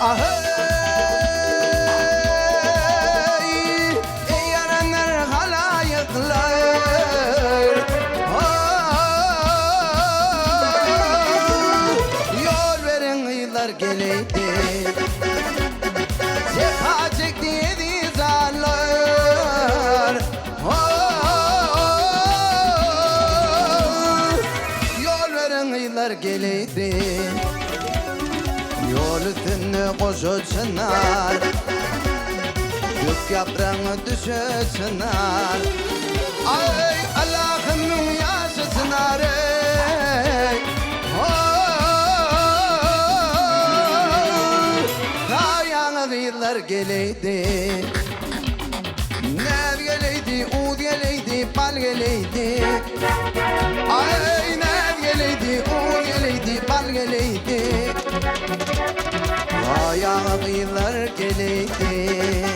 Ahey, ey yaranlar halayıklar. Yol verin yıllar geleydi. Sefa çektiği zarlar. Yol verin yıllar geleydi. Yol üstüne koşuçunar, gök yaprağını düşüçunar. Ay Allah'ımın yaşısınar ey. Dayanı yıllar geleydi. Nev geleydi, ud geleydi, bal geleydi. Ay nev geleydi, ud geleydi, bal geleydi. Ayağı yıllar geleydi.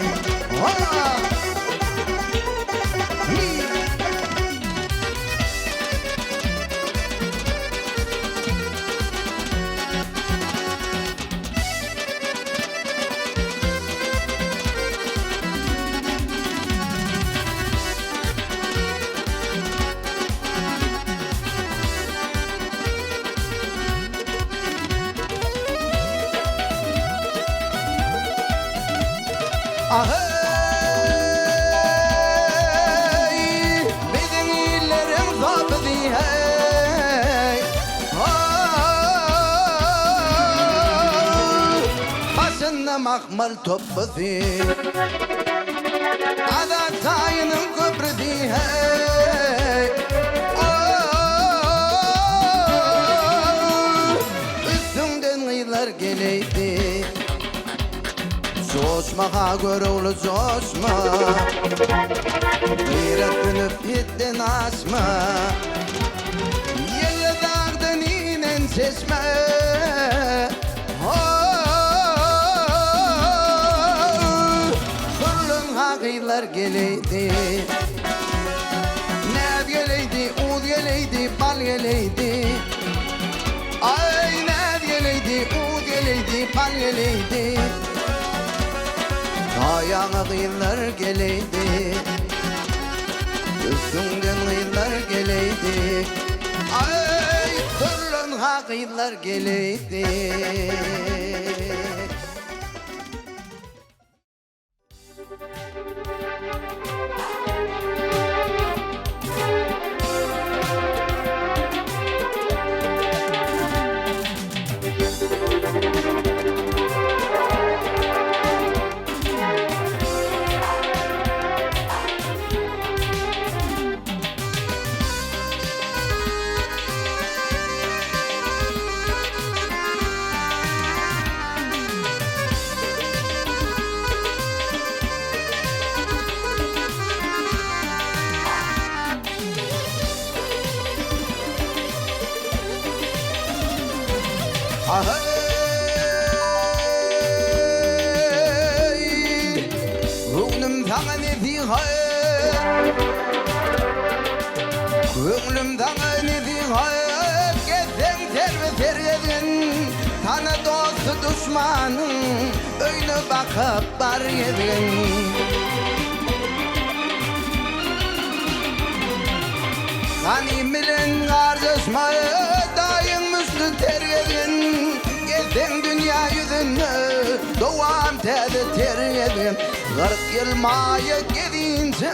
Ahey, bizim illerim zabıdı hey. Başında makmal topludu, adat sayının köprüdü hey. Üstünden yıllar geleydi. Coşmağa görevli coşma, gayret günüp hitten açma. Yeli dağdan inen seçme. Kurlun hakiylar geleydi. Nev geleydi, ud geleydi, bal geleydi. Ay nev geleydi, ud geleydi, bal geleydi. Ayağı yıllar geleydi. Üstünden yıllar geleydi. Ay kurlun hak yıllar geleydi. Ahey, gönlüm sana ne diyeyim, gönlüm sana ne diyeyim. Gezen serve servedin, tanı dostu düşmanın, öyle bakıp var yedin. Kanim bilen kardeşmayı daim müslü tergedin. Gezen dünya yüzünü doğam tedi tergedin. 40 yıl maya gedince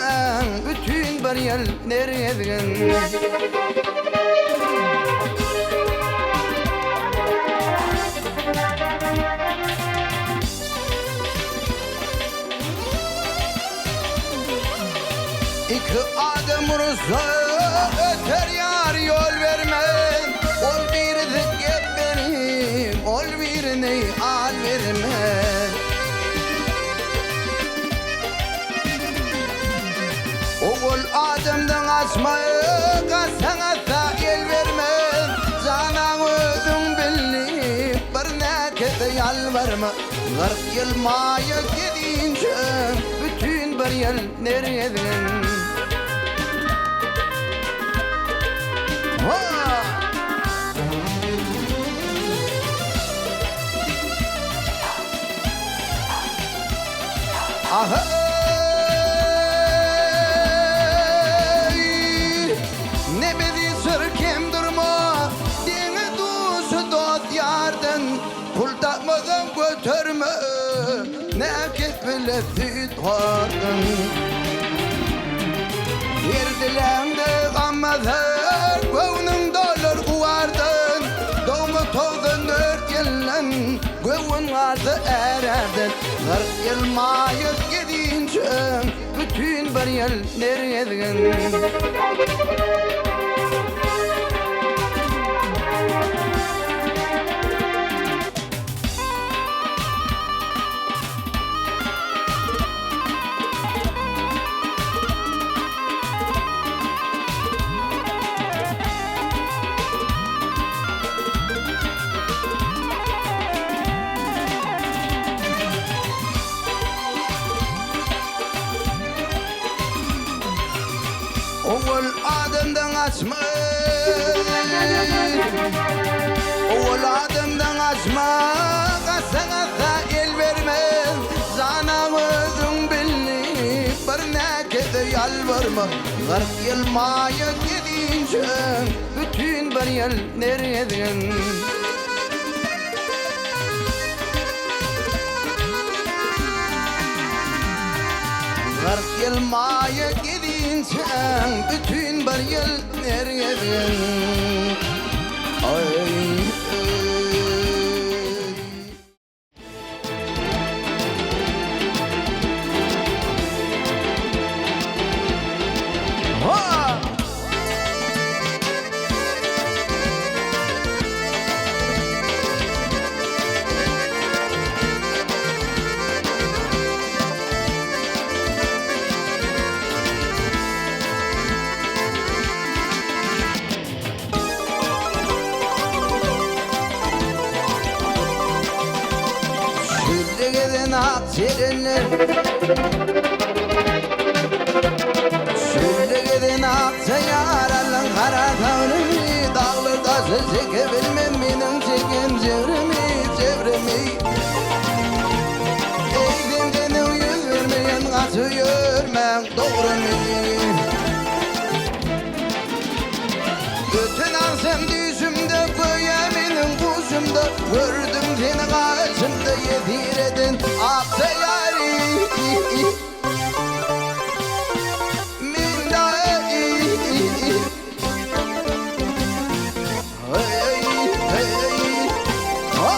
bütün bir yıl nergedin. İki adım Rus'a öter yar yol vermez. Ol bir zikir benim, ol birine al vermez. Oğul adımdan açmaya sana da el vermez. Canan özün bilip bir nekete yalvarma. 40 yıl maya gidince bütün bir yıl nereden? Ahey, ne bedi sırkem durma, dini dusu dost yardan, pul takmadan götürme, ne ket bile süt vardan. Yerdilendi gammadan, göğünün dolar kuvardan, doğma toğdan dört yıllan, göğün vardı ererden. 40 yıl mayıp gidince, bütün bir yıl nereden? Oğul adımdan açma, oğul adımdan açma, sana da el vermez, zanamızın bilini bir nekede yalvarma. 40 yıl maya gidince, bütün bir yıl nereden? 40 yıl maya gidince, bütün bir yıl nereden? Ay, ha! Şüllegeden akserenler, şüllegeden aksayaralın kara tağını, dağlar taşı çekebilmem benim çeken çevremi. Eğdimden yüz vermeyen kaçıyor ben doğru mu? Bütün ansam düşümde koyaminin kuşumda, gördüm seni karşımda yediredin aksayari. Min dahi, hey hey, ha!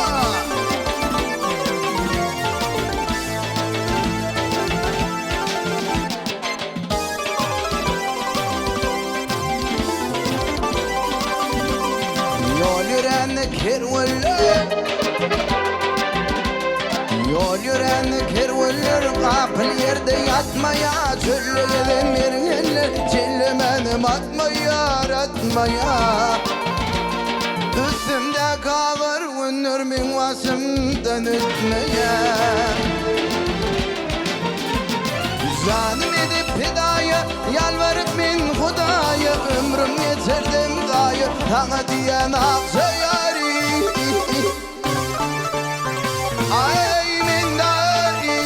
Yol yüren kerveller, yol yüren kerveller, kapıl yerde yatmaya, çöllüğeden mergeller, çellemenim atmaya, atmaya. Üstümde kalır günürümün vasımdan ötmeye. Canım edip fidaya, yalvarıp min Hudaya, ömrüm geçerdim gayı, sana diyen aksayari. Ay min dahi,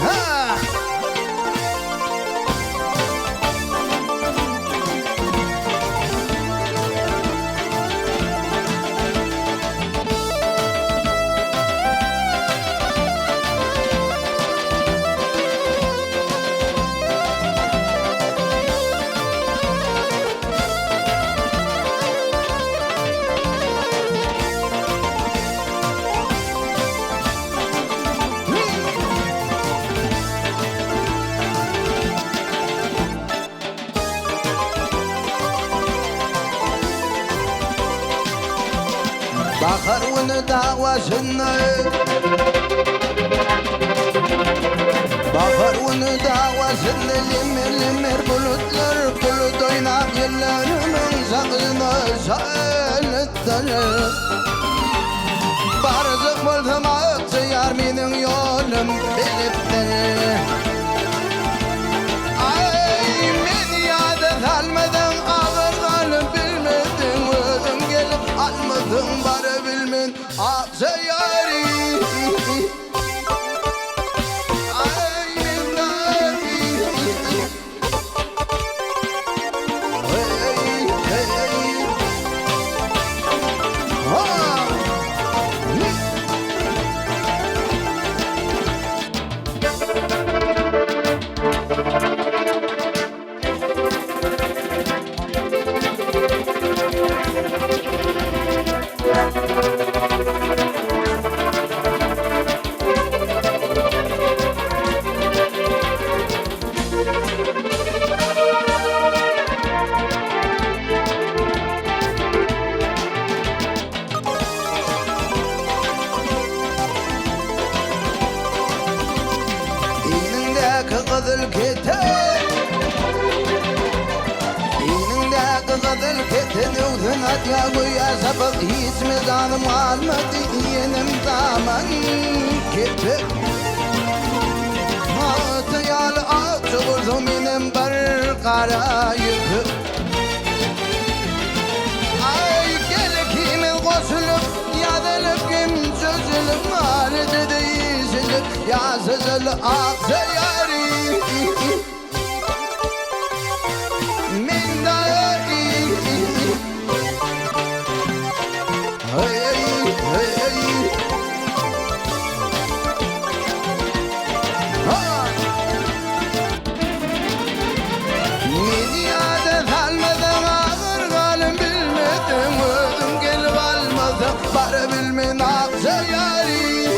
ha! Bakar onu davasına, bakar onu davasına, limir limir bulutlar, bulut oynar yıllarımın sakına sağlıkları. Barzık buldum aksayar benim yolum bilip de. Ay beni yadet almadan ağır kalıp bilmedin, özüm gelip almadın bari bilmen aksayari. ya güya sabık hiç mi zanım almadı yenim zaman gitti Hatayal atı vurdum benim bir kara yıkı Ay gel kimin koşulup yadılıp kim çözülüp Halide değişilip yazıcıl Hatayari Min dayari Hey hey hey hey Midyada kalmadan ağır kalım bilmedim Ödüm gelip almadan Para bilmen aksa yari